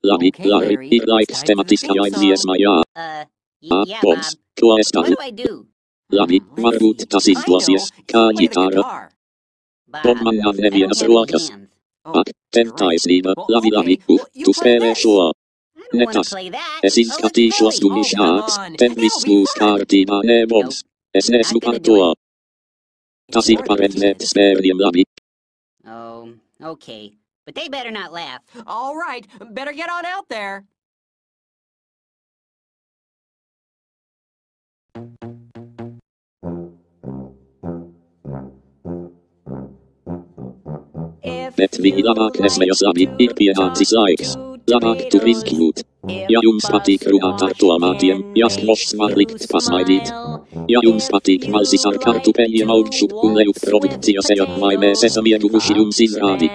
Labi, Larry, ir laiks tematiskajai dziesmai. Bob, ko es daru? Labi, varbūt tas izdosies, kā ģitāra. Bob man nav nevienas rokas. Ak, tev taisnība, labi, tu spēlē šo. Ne tas. Es izskatīšos gumišāks, tev viss būs kārtībā, nē, Bobs. Es neesmu par to. Tas ir paredzēt spēliem, labi. Oh, okay. But they better not laugh. All right, better get on out there. Bet viņi labāk nesmējas, labi, ir pienācis laiks. Labāk tu izkļūt. Ja jums patīk runāt ar tomātiem, jaskmošs var likt pasmaidīt. Ja jums patīk malzis ar kartupeļiem augšu un lejup produkcijas ejot, vai mēs esam ieguvuši jums izrādi.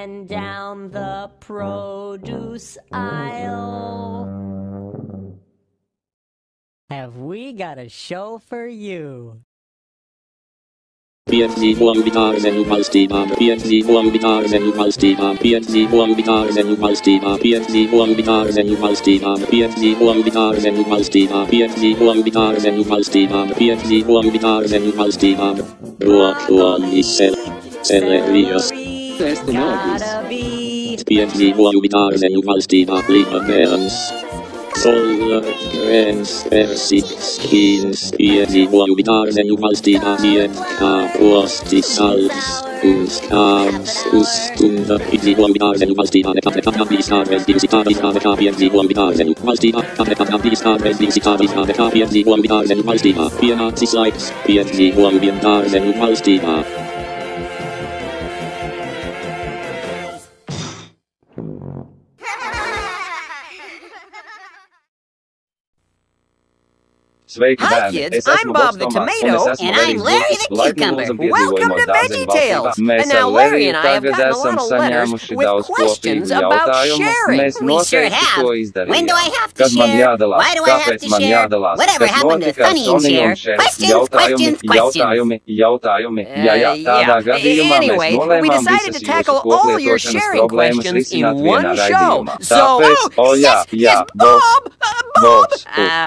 Have we got a show for you? Piedzīvoju vitārzenu valstībām, piedzīvoju vitārzenu valstībām, piedzīvoju vitārzenu valstībām, piedzīvoju vitārzenu valstībām, piedzīvoju vitārzenu valstībām, piedzīvoju vitārzenu valstībām, piedzīvoju vitārzenu valstībām. Brokoli, selerijas, piedzīvoju vitārzenu valstībām, limonēns. Solar, grēns, persiks, kīns, piedzīvoju vitārzenu valstībā, kā posti, salds, un skāms, uzstunda, piedzīvoju vitārzenu valstībā, nekad bijis kādreiz bijusi tāda izrāde, kā piedzīvoju vitārzenu valstībā, nekad bijis kādreiz bijusi tāda izrāde, kā piedzīvoju vitārzenu valstībā, pienācis laiks, piedzīvoju vitārzenu valstībā. Sveiki, Hi bērni! kids, Es esmu I'm Bob the Bobs Tomās, Tomato, un es esmu and I'm Larry the Cucumber. Welcome to VeggieTales. Mēs And now ar Larry Larry and I have tagad gotten a esam lot of letters saņēmuši with daudz questions kopīgu about jautājumu. sharing. Mēs We sure noteikti have. to When do izdarījām. I have to Kad man share? jādalās, Why do I have kāpēc to man share? jādalās, Whatever kas happened to notika Sonny and Sonny Cher? un Cher? Jautājumi. Jā, tādā gadījumā Anyway, mēs we nolēmām decided to visas tackle jūsu all your koplietošanas sharing problēmas questions in risināt one vienā show. raidījumā. So, Tāpēc, yes, Bobs, Bob!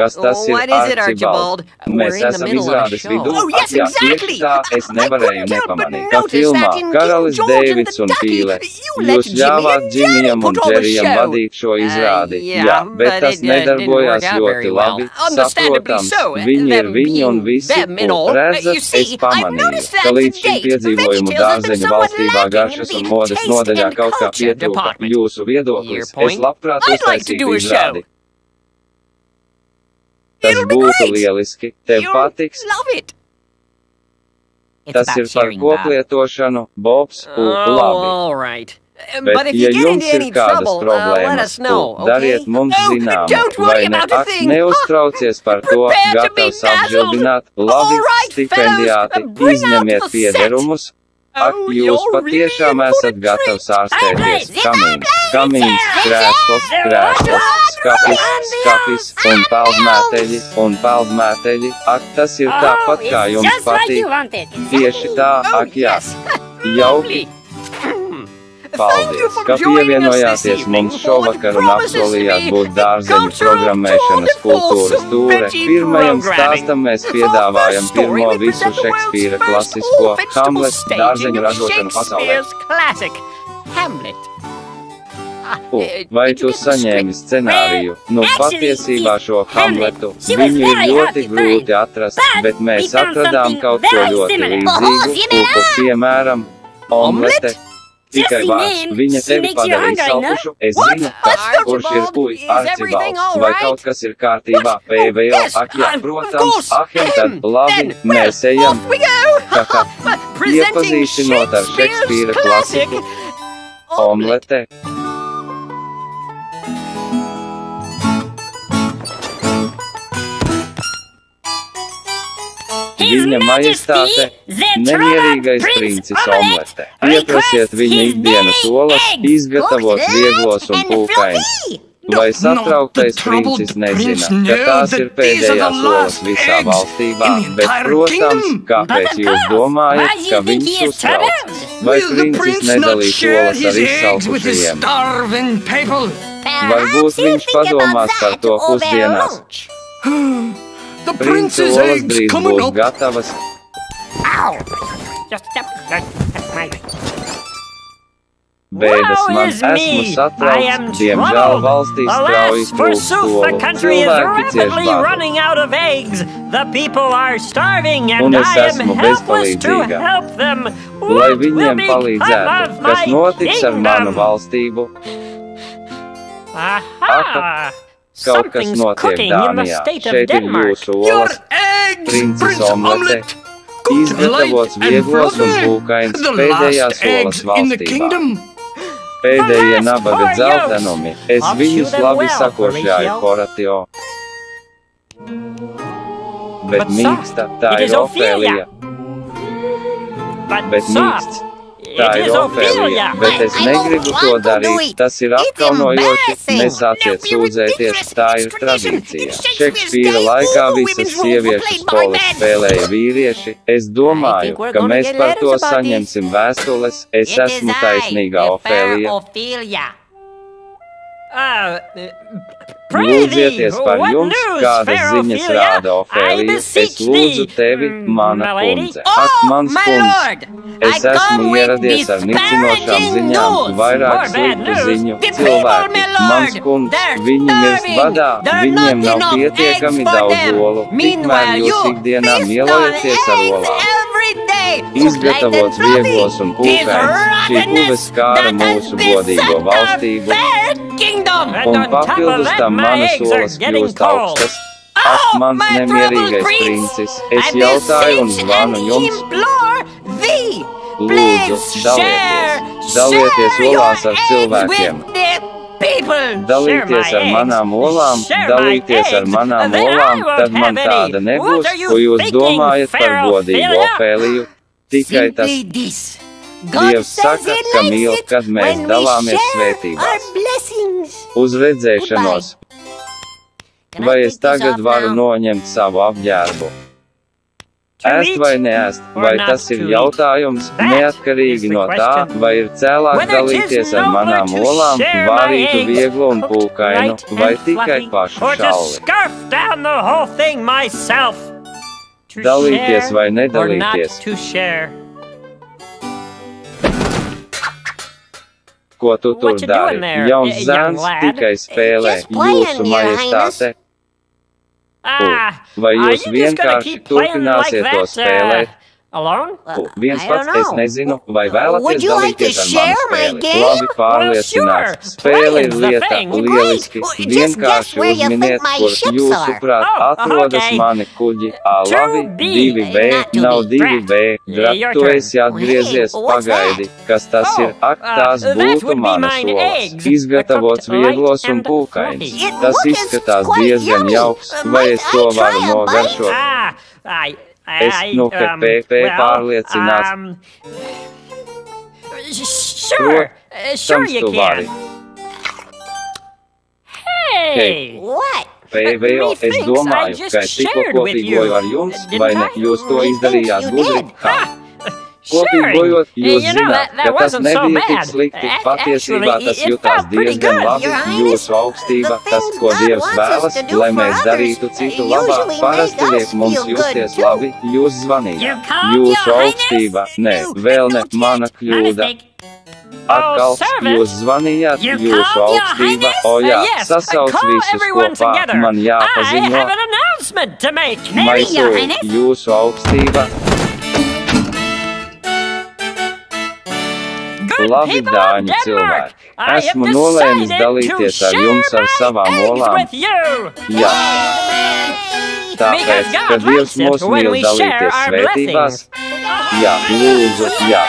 kas tas ir What is it, Archibald? Archibald? We're Mēs in the esam middle of a izrādes show. vidū. Oh, yes, Jā, exactly! tieši tā, es nevarēju I couldn't help but nepamanīt, ka notice filmā that in Karalis King George and Deivids the un Ducky, Pīle you let jūs Jimmy ļāvāt and Jenny Džimijam un put on the Džerijam show. vadīt šo izrādi. Yeah, Jā, bet but tas it didn't nedarbojās work out ļoti very well. labi. Understandably Saprotams, so, viņi ir them viņi un being visi, them and ko all. redzat, You see, es I've pamanīju, noticed that ka to līdz šim date, piedzīvojumu VeggieTales has been dārzeņu somewhat valstībā lacking in garšas the un modes taste nodaļā and kaut kā culture pietrūka. department. Jūsu viedoklis, Your es point? labprāt I'd like to uztaisītu do a izrādi. show. Tas It'll be būtu great. lieliski, tev You'll patiks. love it. It's Tas about ir par sharing, Bob. koplietošanu, Bobs, Oh, labi. all right. Bet, But if ja you get jums into ir any kādas trouble, let problēmas, us know, okay? dariet mums Oh, zinām, don't worry vai ne? about a Ak, thing. neuztraucies par to, Prepare to be gatavs dazzled. apžildināt, All labi, right, stipendiāti, fellows, bring out izņemiet the set. piederumus. Ak, Oh, jūs you're patiešām really in esat for a gatavs treat. ārstēties. Fireplace, Kamīns, krēsls, skapis un peldmēteļi. Ak, tas ir tāpat, kā jums Just like you patīk. wanted. Tieši tā, Oh, ak, jā. yes. Jauki. Paldies, ka pievienojāties mums šovakar un apsolījāt būt dārzeņu programmēšanas kultūras tūre. Pirmajam stāstam mēs piedāvājam pirmo visu Šekspīra klasisko Hamlet dārzeņu ražošanu pasaulē. Vai tu saņēmi scenāriju? Nu, patiesībā šo Hamletu viņu ir ļoti grūti atrast, bet mēs atradām kaut ko ļoti līdzīgu, piemēram, omlete. Tikai vārds, viņa tevi padarīja salpušu, es zinu, kurš ir Archibalds, vai kaut kas ir kārtībā, PVO, ak jā, protams, tad labi, mēs ejam, iepazīstinot ar Šekspīra klasiku, omlete. Viņa majestāte, nemierīgais princis omlete. Pieprasiet viņa ikdienas olas, izgatavot vieglos un pūkains. Vai satrauktais princis nezina, ka tās ir pēdējās olas visā valstībā, bet, protams, kāpēc jūs domājat, ka viņš uztrauc? Vai princis nedalīs olas ar izsalkušajiem? Varbūt viņš padomās par to pusdienās. Princa olas drīz būs gatavas. Bēdas man, esmu satraukts, diemžēl valstī strauji trūkst olu, cilvēki cieš badu. Un es esmu bezpalīdzīga. Lai viņiem palīdzētu, kas notiks ar manu valstību? Kaut kas notiek Dānijā, šeit ir jūsu olas, princes omlete, izgatavots vieglos un pūkains pēdējās olas valstībā. Pēdējie nabaga dzeltenumi, es viņus labi sakošļāju koratio. Bet mīksta, tā ir Ofēlija. Bet mīksts, tā ir Ofēlija, bet es negribu to darīt, tas ir apkaunojoši, nesāciet sūdzēties, tā ir tradīcija. Šekspīra laikā visas sieviešu skolas spēlēja vīrieši, es domāju, ka mēs par to saņemsim vēstules, es esmu taisnīgā Ofēlija. Lūdzieties par jums, kādas ziņas rāda Ofēlija, es lūdzu tevi, mana kundze. Ak, mans kundz, es esmu ieradies ar nicinošām ziņām, vairāk sliktu ziņu, cilvēki, mans kundz, viņi mirst badā, viņiem nav pietiekami daudz olu, tikmēr jūs ikdienā mielojaties ar olām. Izgatavots vieglos un pūkains, šī puves skāra mūsu godīgo valstību, un papildus tam manas olas kļūst augstas. Ak, mans nemierīgais princis, es jautāju un zvanu jums. Lūdzu, dalieties olās ar cilvēkiem. Dalīties ar manām olām, tad man tāda nebūs, ko jūs domājat par godīgu Ofēliju. Tikai tas. Dievs saka, ka mīl, kad mēs dalāmies svētībās. Uz redzēšanos. Vai es tagad varu noņemt savu apģērbu? Ēst vai neēst, vai tas ir jautājums, neatkarīgi no tā, vai ir cēlāk dalīties ar manām olām, vārītu vieglu un pūkainu, vai tikai pašu šauli. Dalīties vai nedalīties? Ko tu tur dari? Jauns zēns tikai spēlē, jūsu majestāte. Vai jūs vienkārši turpināsiet to spēlēt? Viens pats, es nezinu, vai vēlaties dalīties ar manu spēli. Labi pārliecināts. Spēle ir lieta, lieliski. Vienkārši uzminiet, kur jūsuprāt atrodas mani kuģi. Labi, 2B, nav 2B. Grat, tu esi atgriezies, pagaidi. Kas tas ir? Ak, tās būtu manas olas. Izgatavots vieglos un pūkains. Tas izskatās diezgan jauks, vai es to varu nogaršot? Es nu, ka PP pārliecināts. Protams, tu vari. Hei, PVO, es domāju, ka es tikko kopīgoju ar jums, vai ne, jūs to izdarījāt gudri? Kopīgojot, jūs zināt, ka tas nebija tik slikti, patiesībā tas jutās diezgan labi, jūsu augstība, tas, ko Dievs vēlas, lai mēs darītu citu labā, parasti liek mums justies labi, jūs zvanījāt. Jūsu augstība, nē, vēl ne, mana kļūda. Atkal, jūs zvanījāt, jūsu augstība, o jā, sasauc visus kopā, man jāpaziņo. Maiso, jūsu augstība. Labi, dāņu cilvēki, esmu nolēmis dalīties ar jums ar savām olām. Jā. Tāpēc, ka Dievs mūs mīl dalīties svētībās. Jā, lūdzu, jā.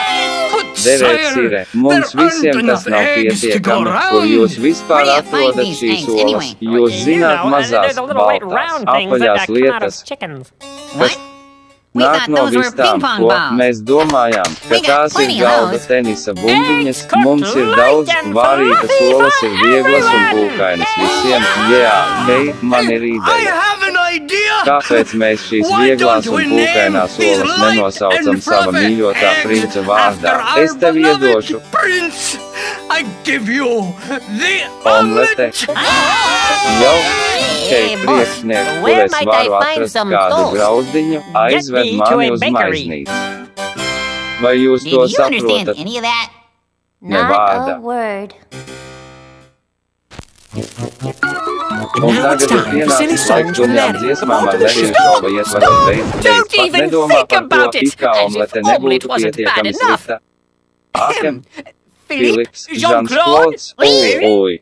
Derēts ir, mums visiem tas nav pietiekami, kur jūs vispār atrodat šīs olas. Jūs zināt mazās, baltās, apaļās lietas, kas nāk no vistām, ko mēs domājām, ka tās ir galda tenisa bumbiņas, mums ir daudz, vārītas olas ir vieglas un pūkainas visiem, jā, hei, man ir ideja. Kāpēc mēs šīs vieglās un pūkainās olas nenosaucam sava mīļotā princa vārdā? Es tev iedošu. I give you the Omlete. Jau, hei, priekšnieks, kur es varu atrast kādu grauzdiņu, aizved mani uz maiznīcu. Vai jūs to saprotat? Nevārda. Un tagad ir pienācis laiks dumjām dziesmām ar Leriju Šova ietvaros beidz pat nedomā par to, it kā omlete nebūtu pietiekami slikta. Akem, Filips, Žans-Klods, oi.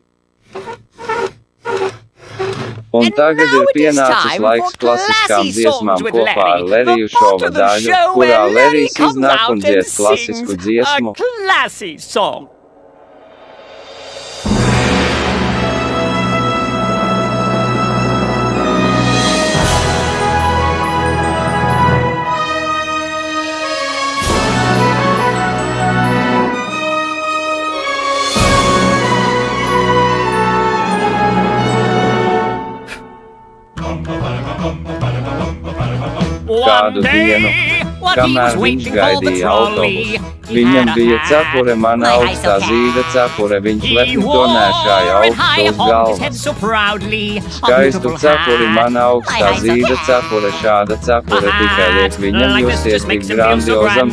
Un tagad ir pienācis laiks klasiskām dziesmām kopā ar Leriju Šova daļu, kurā Lerijs iznāk un dzied klasisku dziesmu. Kādu dienu, kamēr viņš gaidīja autobusu, viņam bija cepure, mana augstā zīda cepure, viņš lepni to nēšāja augstu uz galvas. Skaistu cepuri, mana augstā zīda cepure, šāda cepure tikai liek viņam justies tik grandiozam.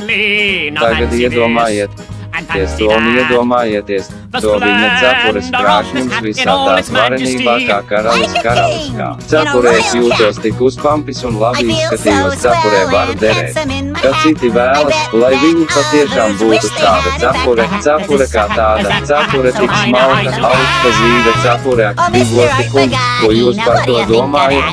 Tagad iedomājieties to un iedomājieties to viņa cepures krāšņums visā tās varenībā kā karalis karaliskā. Cepurē es jūtos tik uzpampis un labi izskatījos, cepurē varu derēt. Kad citi vēlas, lai viņi patiešām būtu tāda cepure kā tāda, cepure tik smalka, augsta zīda cepure, Bigoti kungs, ko jūs par to domājat?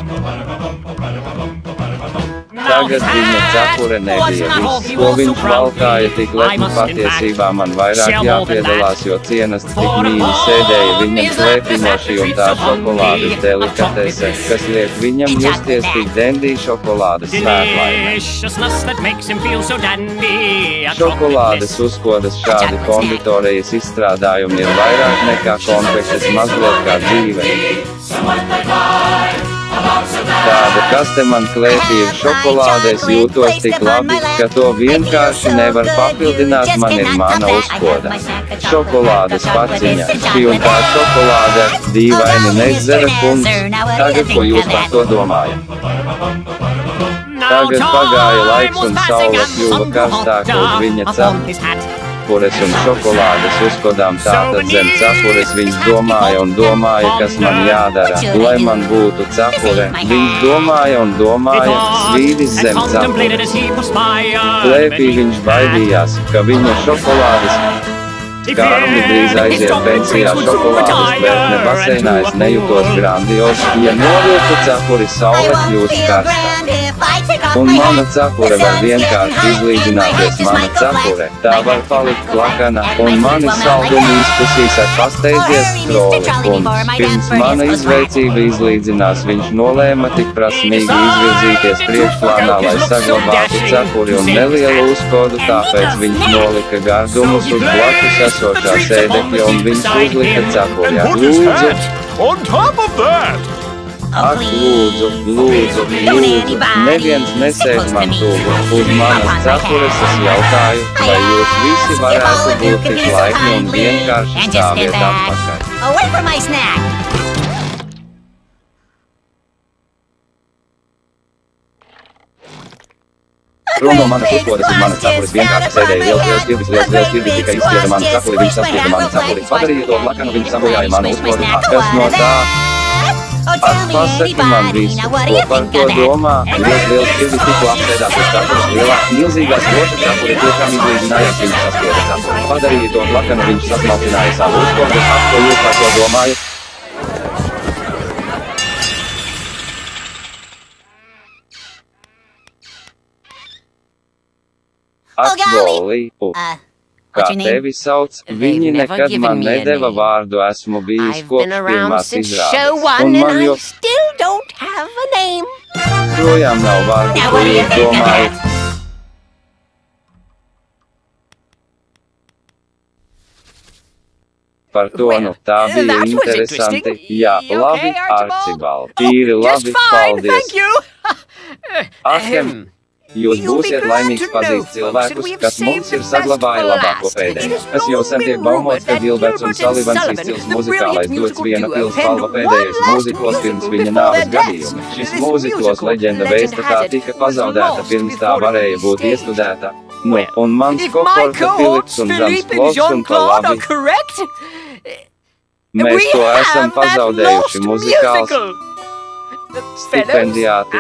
Tagad viņa cepure nebija viss, ko viņš valkāja tik lepni patiesībā man vairāk jāpiedalās, jo cienast tik mīļi sēdēja viņam slēpinoši un tā šokolādes delikatese, kas liek viņam justies tik dendī šokolādes svētlaime. Šokolādes uzkodas šādi konditorejas izstrādājumi ir vairāk nekā konfektes, mazliet kā dzīve. Tāda kaste man klēpī ir šokolādēs, jūtos tik labi, ka to vienkārši nevar papildināt, man ir mana uzkoda. Šokolādes paciņa, šī un tā šokolāde, dīvaini nezera kungs, tagad ko jūs par to domājat? Tagad pagāja laiks un saule kļuva karstāka uz viņa cepures un šokolādes uzkodām, tātad zem cepures viņš domāja un domāja, kas man jādara, lai man būtu cepure. Viņš domāja un domāja, svīdis zem cepures. Klēpī viņš baidījās, ka viņa šokolādes Kārli drīz aiziet pensijā, šokolādes tvertne baseinā, es nejūtos grandios, ja novilku cepuri, saule kļūst karstā. Un mana cepure var vienkārši izlīdzināties, mana cepure, tā var palikt plakana, un mani saldumi izpusīs ar pasteidzies troli kungs. Pirms mana izveicība izlīdzinās, viņš nolēma tik prasmīgi izvirzīties priekšplānā, lai saglabātu cepuri un nelielu uzkodu, tāpēc viņš nolika gardumus uz blakus esošā sēdekļa un viņš uzlika cepuri. Ak, lūdzu, neviens nesēž man tuvu, uz manas cepures es jautāju, vai jūs visi varētu būt tik laipni un vienkārši stāviet atpakaļ. Prom no manas uzkodas uz manas cepures vienkārši sēdēja liels ķirbis, tikai izspieda manu cepuri, viņš saspieda manu cepuri, padarīja to plakanu, viņš sabojāja manu uzkodu, kas no tā? Ak, pasaki man visu, ko par to domā, liels ķirbis tikko apsēdās uz cepures, milzīgās roša cepuri tiešām izlīdzinājās, viņš saspieda cepuri, padarīja to plakanu, viņš sasmalcināja savu uzkodu, ko jūs par to domājat? Ak, Bolī, kā tevi sauc, viņi nekad man nedeva vārdu, esmu bijis kopš pirmās izrādes, un man projām nav vārdu, ko jūs domājat. Par to, nu, tā bija interesanti, jā, labi, Arcibald, tīri labi, paldies. Ahem. Jūs būsiet laimīgs pazīt cilvēkus, kas mums ir saglabāja labāko pēdējo. Kas jau sen tiek baumots, ka Gilberts un Salivans izcils muzikālais dots viena pils balva pēdējais mūziklos pirms viņa nāves gadījuma. Šis mūziklos leģenda vēstatā tika pazaudēta pirms tā varēja būt iestudēta. Nu, un mans Kokorka Filips un Žans Klods un pa labi. Mēs to esam pazaudējuši muzikāls. Stipendiāti.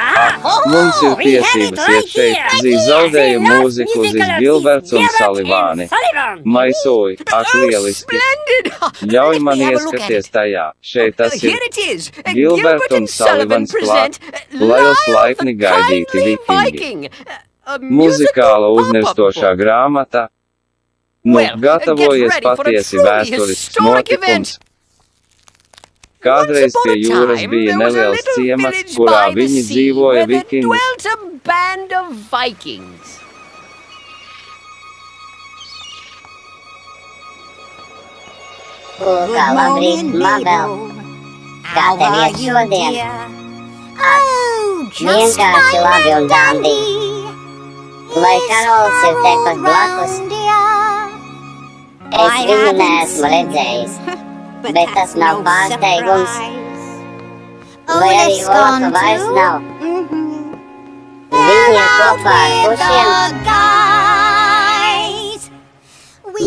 Mums ir tiesības iet šeit. Zī zaudēja mūziku Zis Gilberts un Salivāni. Maisoji, ak lieliski. Ļauj man ieskaties tajā. Šeit tas ir Gilberts un Salivans klāt. Lajos laipni gaidīti vikingi. Muzikāla uznirstošā grāmata. Nu, gatavojies patiesi vēsturisks notikums. Kādreiz pie jūras bija neliels ciemats, kurā viņi dzīvoja vikingi. Kā labrīt, Mabel! Kā tev iet šodien? Vienkārši labi un dandīgi. Vai Karols ir tepat blakus? Es viņu neesmu redzējis. Bet tas nav pārsteigums. Vai arī Olaka vairs nav? Viņi ir kopā ar pušiem.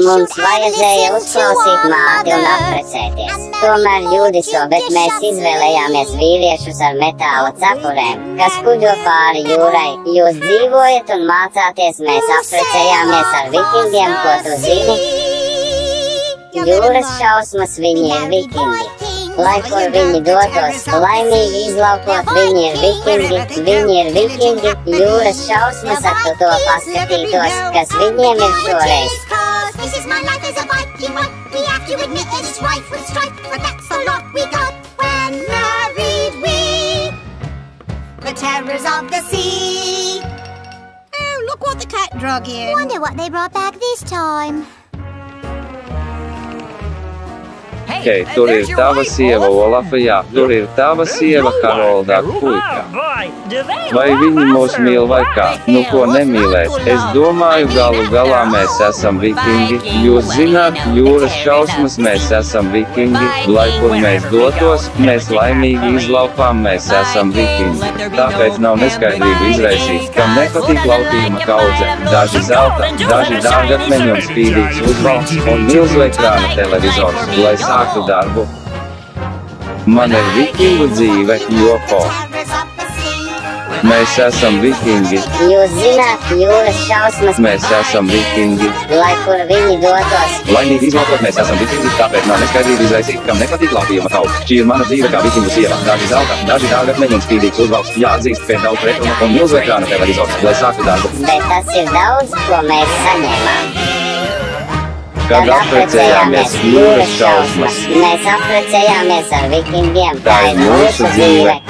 Mums vajadzēja uzklausīt māti un apprecēties. Tomēr Judiso, bet mēs izvēlējāmies vīriešus ar metāla cepurēm, kas kuģo pāri jūrai. Jūs dzīvojat un mācāties, mēs apprecējāmies ar vikingiem, ko tu zini? Jūras šausmas, viņi ir vikingi. Lai kur viņi dotos, laimīgi izlaukot, viņi ir vikingi, jūras šausmas, ak tu to paskatītos, kas viņiem ir šoreiz. The terrors of the sea. Oh, look what the cat drug in. Wonder what they brought back this time. Hei, tur ir tava sieva Olafa, jā, tur ir tava sieva Harolda puika. Vai viņi mūs mīl vai kā? Nu ko nemīlēt? Es domāju, galu galā mēs esam vikingi. Jūs zināt, jūras šausmas, mēs esam vikingi. Lai kur mēs dotos, mēs laimīgi izlaupām, mēs esam vikingi. Tāpēc nav neskaidrību izraisīt, kam nepatīk laupījuma kaudze. Daži zelta, daži dārgakmeņi un spīdīgs uzvalks un milzu ekrāna televizors, lai sāktu darbu. Man ir vikingu dzīve, joko. Mēs esam vikingi. Jūs zināt, jūras šausmas. Mēs esam vikingi. Lai kur viņi dotos. Laimīgi izlaukot, mēs esam vikingi, tāpēc nav neskaidrību izraisīt, kam nepatīk laupījuma kaudze. Šī ir mana dzīve kā vikingu sieva. Daži zelta, daži dārgakmeņi un spīdīgs uzvalks. Jāatzīst, pēc daudz pretrunu un milzu ekrāna televizors, lai sāktu darbu. Bet tas ir daudz, ko mēs saņēmām. Kad apprecējāmies jūras šausmas. Mēs apprecējāmies ar vikingiem. Tā ir mūsu dzīve.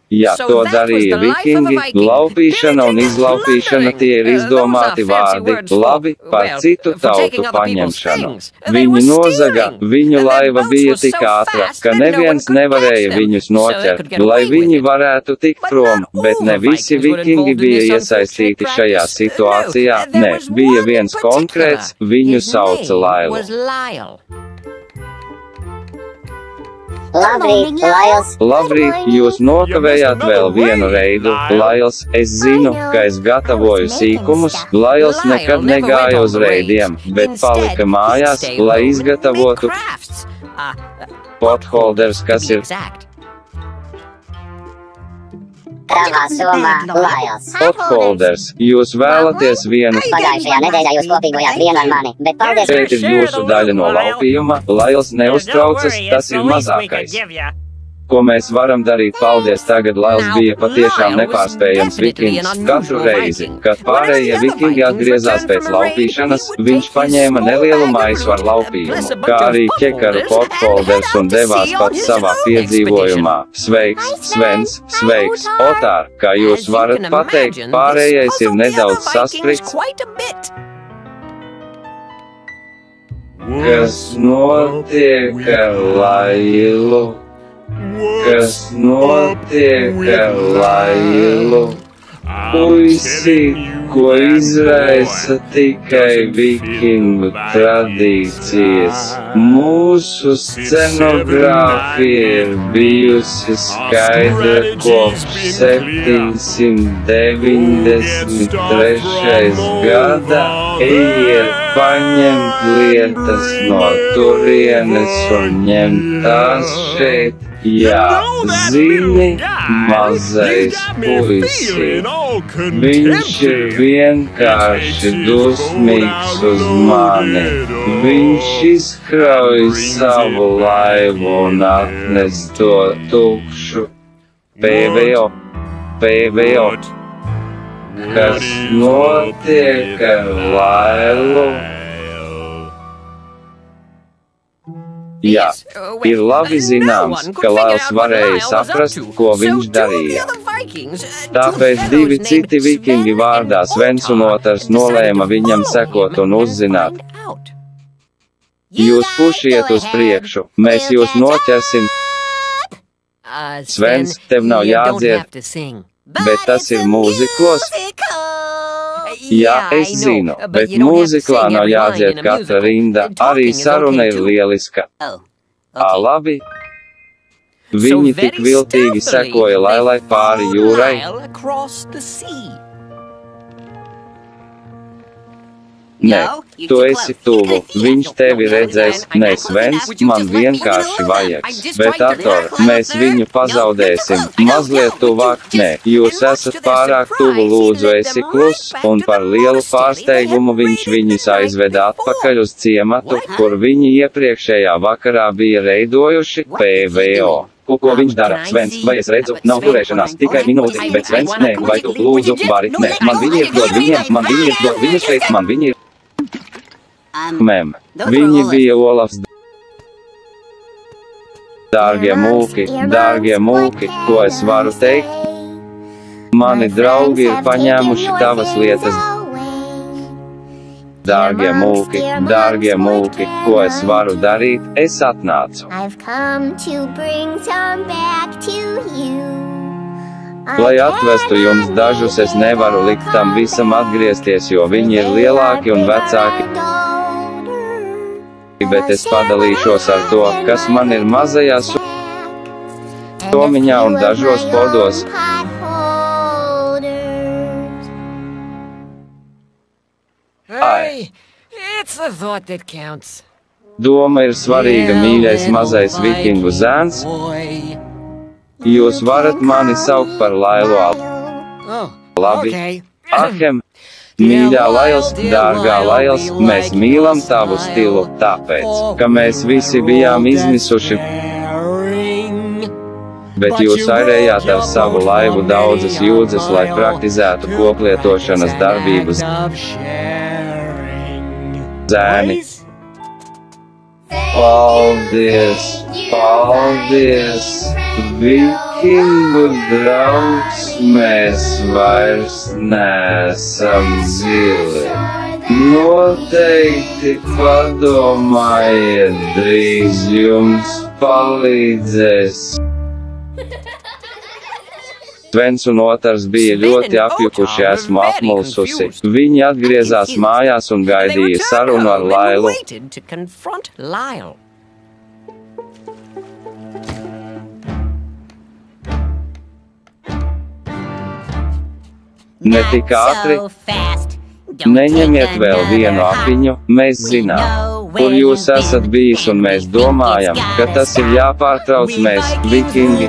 Ja to darīja vikingi, laupīšana un izlaupīšana tie ir izdomāti vārdi, labi, par citu tautu paņemšanu. Viņi nozaga, viņu laiva bija tik ātra, ka neviens nevarēja viņus noķert, lai viņi varētu tikt prom, bet ne visi vikingi bija iesaistīti šajā situācijā, ne, bija viens konkrēts, viņu sauca Lailu. Labrīt, Lails! Labrīt, jūs nokavējāt vēl vienu reidu, Lails, es zinu, ka es gatavoju sīkumus, Lails nekad negāja uz reidiem, bet palika mājās, lai izgatavotu potholders, kas ir tavā somā, Lails. Potholders, jūs vēlaties vienu. Pagājušajā nedēļā jūs kopīgojāt vienu ar mani, bet paldies. Šeit ir jūsu daļa no laupījuma, Lails neuztraucas, tas ir mazākais. Ko mēs varam darīt? Paldies, tagad Lails bija patiešām nepārspējams vikings. Katru reizi, kad pārējie vikingi atgriezās pēc laupīšanas, viņš paņēma nelielu maisu ar laupījumu, kā arī ķekaru potholders un devās pats savā piedzīvojumā. Sveiks, Svens, sveiks, Otār, kā jūs varat pateikt, pārējais ir nedaudz sastrikts. Kas notiek ar Lailu? Kas notiek ar Lailu? Puisi, ko izraisa tikai vikingu tradīcijas. Mūsu scenogrāfija ir bijusi skaidra kopš 793. gada. Ejiet paņemt lietas no turienes un ņemt tās šeit. Jā, zini, mazais puisi, viņš ir vienkārši dusmīgs uz mani. Viņš izkrauj savu laivu un atnes to tukšu. PVO. Kas notiek ar laivu? Jā, ir labi zināms, ka Lails varēja saprast, ko viņš darīja. Tāpēc divi citi vikingi vārdā Svens un otrs nolēma viņam sekot un uzzināt. Jūs pušiet uz priekšu, mēs jūs noķersim. Svens, tev nav jādzied, bet tas ir mūziklos. Jā, es zinu, bet mūziklā nav jādzied katra rinda, arī saruna ir lieliska. Labi. Viņi tik viltīgi sekoja Lailai pāri jūrai. Nē, tu esi tuvu, viņš tevi redzēs, ne Svens, man vienkārši vajag. Bet Ator, mēs viņu pazaudēsim, mazliet tuvāk, nē, jūs esat pārāk tuvu, lūdzu esi klus, un par lielu pārsteigumu viņš viņus aizveda atpakaļ uz ciematu, kur viņi iepriekšējā vakarā bija reidojuši PVO. Ko viņš dara? Svens, vai es redzu, nav turēšanās, tikai minūti, bet Svens, nē, vai tu lūdzu, vari, nē, man viņi ir dod viņiem, man viņi ir dod viņu šeit, man viņi ir. Viņi bija Olafs. Dārgie mūki, ko es varu teikt? Mani draugi ir paņēmuši tavas lietas. Dārgie mūki, ko es varu darīt? Es atnācu. Lai atvestu jums dažus, es nevaru likt tam visam atgriezties, jo viņi ir lielāki un vecāki. Bet es padalīšos ar to, kas man ir mazajā somiņā un dažos podos. Ai! Doma ir svarīga, mīļais mazais vikingu zēns. Jūs varat mani saukt par Lailu. Labi. Ahem! Mīļā Lails, dārgā Lails, mēs mīlam tavu stilu, tāpēc, ka mēs visi bijām izmisuši. Bet jūs airējāt ar savu laivu daudzas jūdzes, lai praktizētu koplietošanas darbības. Zēni. Paldies! Vikingu draugs, mēs vairs neesam zili. Noteikti padomājiet, drīz jums palīdzēs. Svens un otrs bija ļoti apjukuši, esmu apmulsusi. Viņi atgriezās mājās un gaidīja sarunu ar Lailu. Ne tik ātri. Neņemiet vēl vienu apiņu, mēs zinām, kur jūs esat bijis un mēs domājam, ka tas ir jāpārtrauc, mēs, vikingi,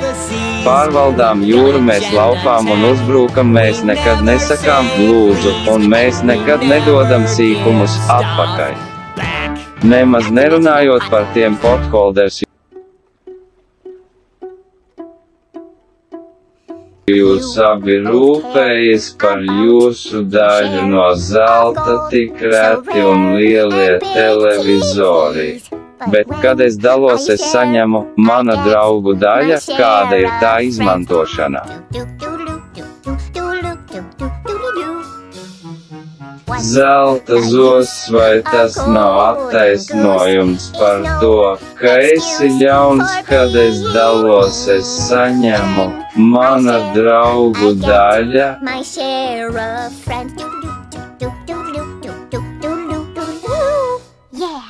pārvaldām jūru, mēs laupām un uzbrūkam, mēs nekad nesakām lūdzu, un mēs nekad nedodam sīkumus atpakaļ. Nemaz nerunājot par tiem potholders. Jūs abi rūpējas par jūsu daļu no zelta, tik reti un lielie televizori. Bet, kad es dalos, es saņemu mana draugu daļa, kāda ir tā izmantošana. Zelta zosts, vai tas nav attaisnojums par to, ka esi ļauns, kad es dalos, es saņemu mana draugu daļa? My share of friends. Yeah.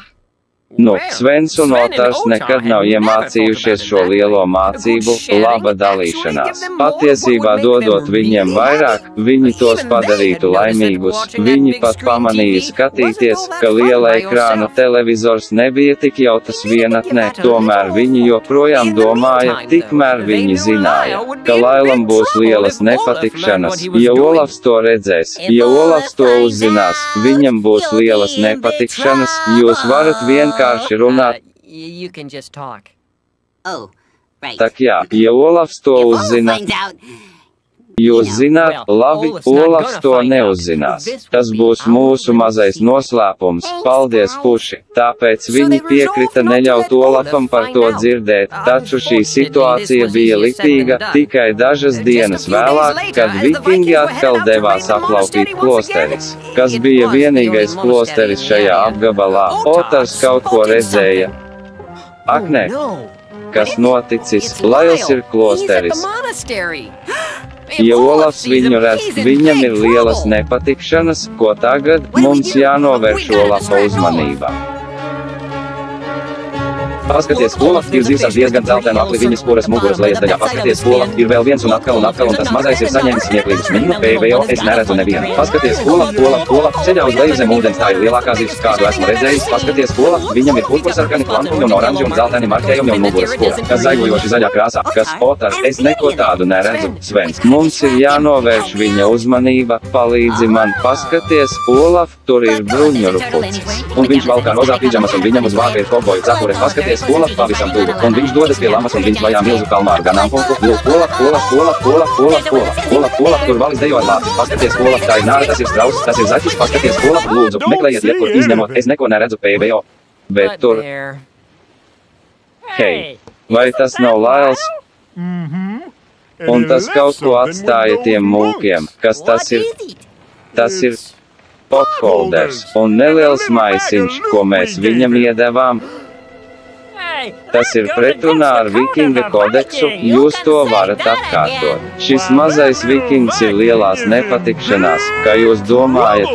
Nu, Svens un Otars nekad nav iemācījušies šo lielo mācību - laba dalīšanās. Patiesībā dodot viņiem vairāk, viņi tos padarītu laimīgus. Viņi pat pamanīja skatīties, ka liela ekrāna televizors nebija tik jau tas vienatnē, tomēr viņi joprojām domāja, tikmēr viņi zināja, ka Lailam būs lielas nepatikšanas, ja Olafs to redzēs. Ja Olafs to uzzinās, viņam būs lielas nepatikšanas, jūs varat vienkārši runāt. You can just talk. Oh, right. Tak jā, ja Olafs to If Olaf uzzina, finds out, jūs zināt, labi, Olafs to neuzzinās. Tas būs mūsu mazais noslēpums. Paldies, puši! Tāpēc viņi piekrita neļaut Olafam par to dzirdēt, taču šī situācija bija lipīga tikai dažas dienas vēlāk, kad vikingi atkal devās aplaupīt klosteris, kas bija vienīgais klosteris šajā apgabalā. Otars kaut ko redzēja. Ak, nē! Kas noticis? Lails ir klosteris. Ja Olafs viņu redz, viņam ir lielas nepatikšanas, ko tagad mums jānovērš Olafa uzmanībā. Paskaties, Olaf ir zivs ar diezgan dzeltenu akli viņas puras muguras lejas daļā. Paskaties, Olaf ir vēl viens un atkal, un tas mazais ir saņēmis smieklīgus minu PVO, es neredzu nevienu. Paskaties, Olaf, ceļā uz leju zem ūdens, tā ir lielākā zivs, kādu esmu redzējis. Paskaties, Olaf, viņam ir purpursarkani klampuļi un oranži un dzelteni marķējumi un muguras spura, kas zaigojoši zaļā krāsā, kas Otars, es neko tādu neredzu. Svens, mums ir jānovērš viņa uzmanība, palīdzi man, paskaties, Olaf, tur ir bruņurupucis. Un viņš valkā rozā pidžamas un viņam uz vāka ir kovboju cepure, paskaties, Olaf pavisam tuvu, un viņš dodas pie lamas un viņš vajā milzu kalmāru ganāmpulku. Lūk, Olaf, tur valis dejo ar lāci. Paskaties, Olaf, tā ir nāra, tas ir strauss, tas ir zaķis, paskaties, Olaf, lūdzu, meklējiet jebkur izņemot, es neko neredzu PVO. Bet tur, hei, vai tas nav Lails? Un tas kaut ko atstāja tiem mūkiem, kas tas ir? Tas ir potholders un neliels maisiņš, ko mēs viņam iedevām. Tas ir pretrunā ar vikinga kodeksu, jūs to varat atkārtot. Šis mazais vikings ir lielās nepatikšanās, kā jūs domājat.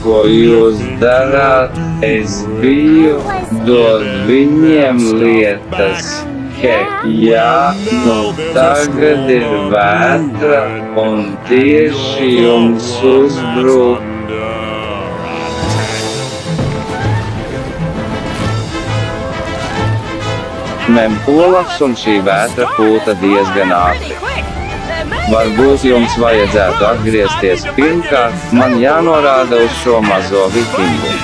Ko jūs darāt? Es biju, dod viņiem lietas. Jā, nu tagad ir vētra un tieši jums uzbrūk. Olafs un šī vētra pūta diezgan ātri. Varbūt jums vajadzētu atgriezties. Pirmkārt, man jānorāda uz šo mazo vikingu.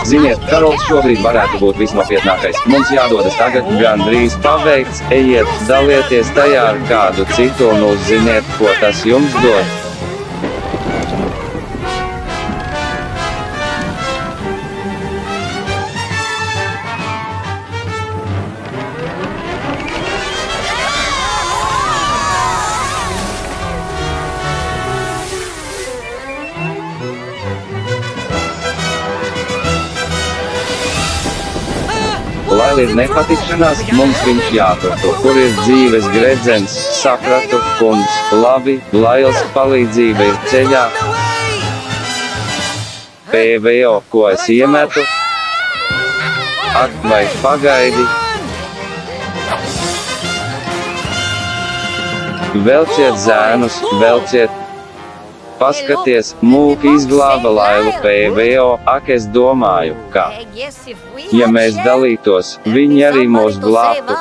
Ziniet, Karols šobrīd varētu būt visnopietnākais. Mums jādodas tagad, gandrīz paveikts, ejiet, dalieties tajā ar kādu citu un uzziniet, ko tas jums dod. Laila ir nepatikšanās, mums viņš jāpratu, kur ir dzīves gredzens, sapratu, kungs, labi, Lailas palīdzība ir ceļā. PVO, ko es iemetu? Ak, vai pagaidi? Velciet zēnus, velciet. Paskaties, mūki izglāba Lailu PVO, ak es domāju, ka, ja mēs dalītos, viņi arī mūs glābtu.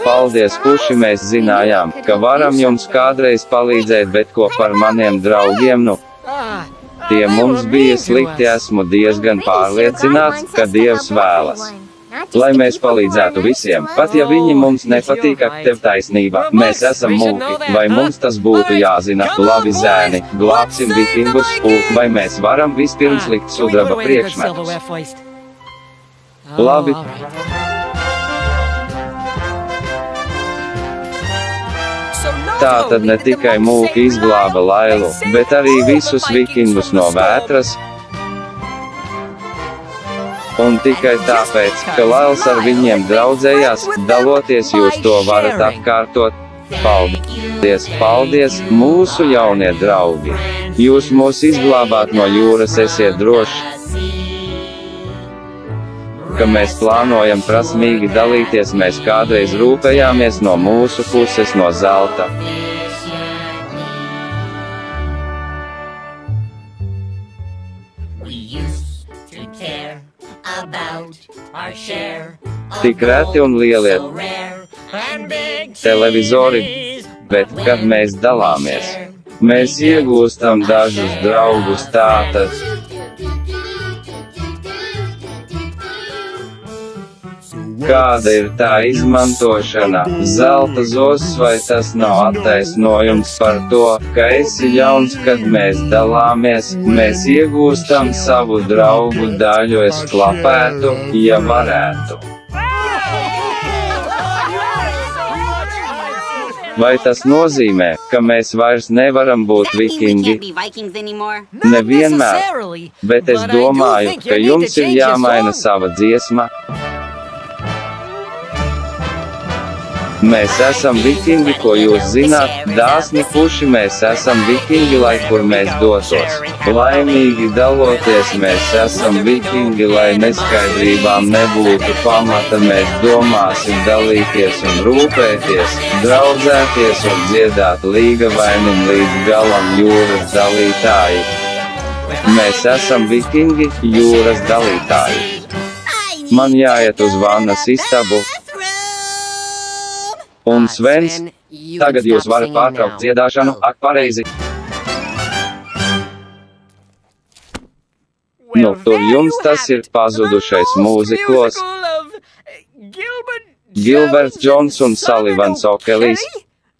Paldies, puši, mēs zinājām, ka varam jums kādreiz palīdzēt, bet ko par maniem draugiem, nu? Tie mums bija slikti, esmu diezgan pārliecināts, ka Dievs vēlas. Lai mēs palīdzētu visiem, pat ja viņi mums nepatīk, ak tev taisnība, mēs esam mūki, vai mums tas būtu jāzina, labi zēni, glābsim vikingus, vai mēs varam vispirms likt sudraba priekšmetus. Labi. Tā tad ne tikai mūki izglāba Lailu, bet arī visus vikingus no vētras. Un tikai tāpēc, ka Lails ar viņiem draudzējās, daloties jūs to varat atkārtot. Paldies, paldies, mūsu jaunie draugi! Jūs mūs izglābāt no jūras, esiet droši, ka mēs plānojam prasmīgi dalīties, mēs kādreiz rūpējāmies no mūsu puses no zelta. Tik reti un lielie televizori, bet, kad mēs dalāmies, mēs iegūstam dažus draugus tātad. Kāda ir tā izmantošana? Zelta zoss, vai tas nav attaisnojums par to, ka esi jauns, kad mēs dalāmies, mēs iegūstam savu draugu daļu, es klapētu, ja varētu. Vai tas nozīmē, ka mēs vairs nevaram būt vikingi? Nevienmēr, bet es domāju, ka jums ir jāmaina sava dziesma. Mēs esam vikingi, ko jūs zināt, dāsni puši, mēs esam vikingi, lai kur mēs dotos. Laimīgi daloties, mēs esam vikingi, lai neskaidrībām nebūtu pamata, mēs domāsim dalīties un rūpēties, draudzēties un dziedāt līgavainim līdz galam jūras dalītāji. Mēs esam vikingi, jūras dalītāji. Man jāiet uz vannas istabu. Un Svens, tagad jūs varat pārtraukt dziedāšanu, ak pareizi. Nu, tur jums tas ir pazudušais mūziklos. Gilberts Džons un Salivans Okelijs.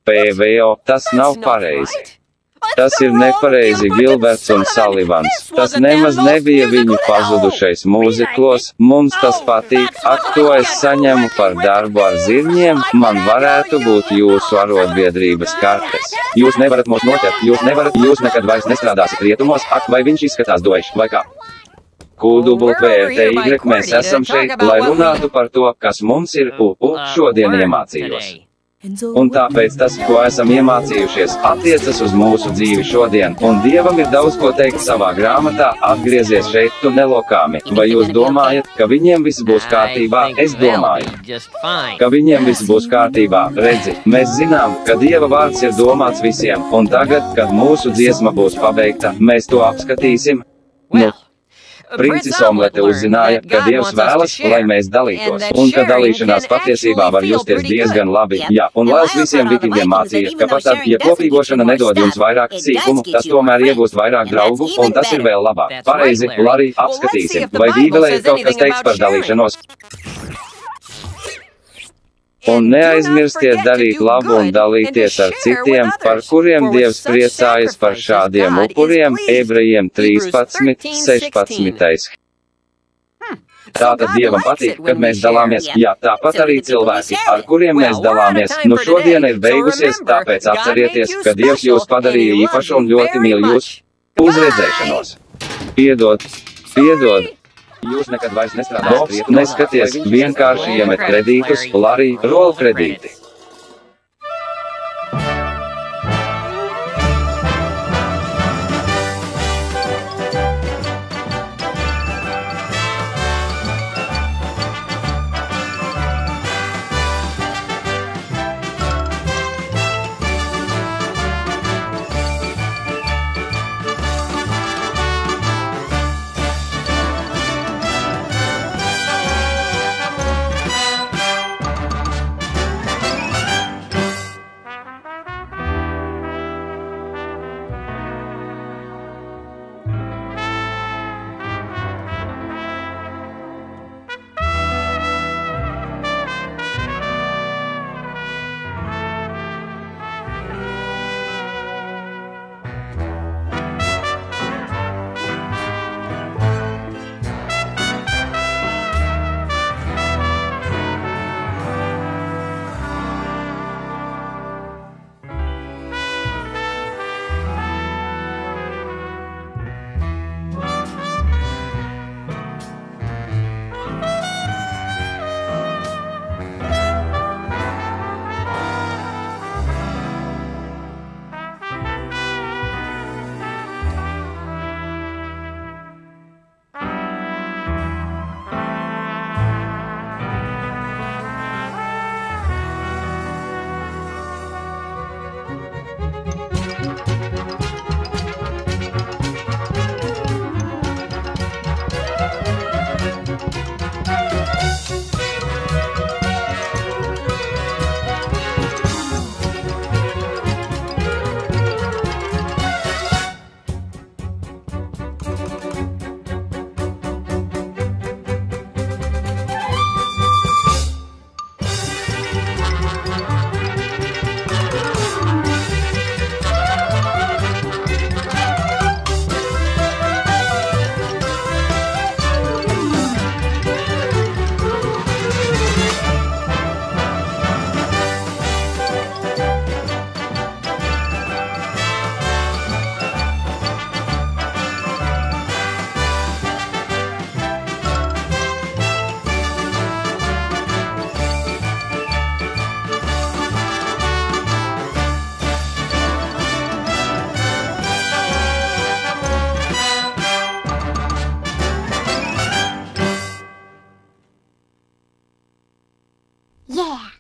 PVO, tas nav pareizi. Tas ir nepareizi, Gilberts un Salivans. Tas nemaz nebija viņu pazudušais mūziklos, mums tas patīk, ak to es saņemu par darbu ar zirņiem, man varētu būt jūsu arotbiedrības kartes. Jūs nevarat mūs noķert, jūs nekad vairs nestrādāsiet rietumos, ak vai viņš izskatās doišs, vai kā? QWTY, mēs esam šeit, lai runātu par to, kas mums ir, šodien iemācījos. Un tāpēc tas, ko esam iemācījušies, attiecas uz mūsu dzīvi šodien, un Dievam ir daudz ko teikt savā grāmatā, atgriezies šeit, tu nelokāmi. Vai jūs domājat, ka viņiem viss būs kārtībā? Es domāju, ka viņiem viss būs kārtībā. Redzi, mēs zinām, ka Dieva vārds ir domāts visiem, un tagad, kad mūsu dziesma būs pabeigta, mēs to apskatīsim. Nu, Princis Omlete uzzināja, ka Dievs vēlas, lai mēs dalītos, un ka dalīšanās patiesībā var justies diezgan labi, jā, un Lails visiem vikingiem mācīja, ka pat tad, ja kopīgošana nedod jums vairāk sīkumu, tas tomēr iegūst vairāk draugu, un tas ir vēl labāk. Pareizi, Larī, apskatīsim, vai Bībelē ir kaut kas teikts par dalīšanos. Un neaizmirstiet darīt labu un dalīties ar citiem, par kuriem Dievs priecājas par šādiem upuriem, Ebrejiem 13:16. Tātad Dievam patīk, kad mēs dalāmies, jā, tāpat arī cilvēki, ar kuriem mēs dalāmies. Nu šodiena ir beigusies, tāpēc atcerieties, ka Dievs jūs padarīja īpašu un ļoti mīl jūs. Uz redzēšanos. Piedod. Jūs nekad vairs nestrādājat, neskaties, vienkārši iemet kredītus, Larī, rol kredīti. Yeah.